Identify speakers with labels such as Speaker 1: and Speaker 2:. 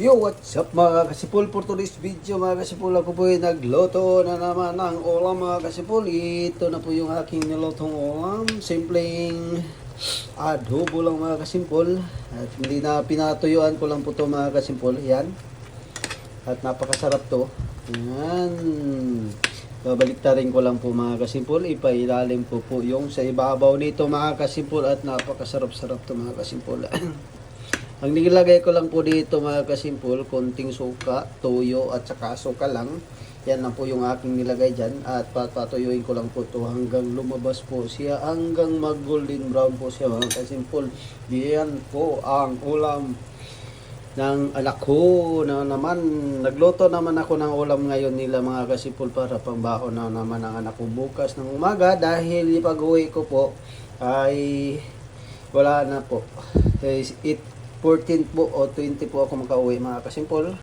Speaker 1: Yo, what's up mga kasipul? For today's video mga kasipul, ako po ay nagluto na naman ng ulam mga kasipul. Ito na po yung aking nilutong ulam. Simpleng adobo lang mga kasipul. At hindi na pinatuyuan ko lang po to mga kasipul. Yan. At napakasarap to. Yan. Babaliktarin ko lang po mga kasipul. Ipailalim po yung sa ibabaw nito mga kasipul. At napakasarap-sarap to mga kasipul. Ang nilagay ko lang po dito mga kasimpol, konting suka, toyo at saka suka lang. Yan lang po yung aking nilagay dyan. At patuyuin ko lang po ito hanggang lumabas po siya, hanggang mag golden brown po siya mga kasimpol. Yan po ang ulam ng anak ko na naman. Nagluto naman ako ng ulam ngayon nila mga kasimpol para pangbaon na naman ang anak ko bukas ng umaga. Dahil pag-uwi ko po ay wala na po. 14 po o 20 po ako makauwi mga kasimpol.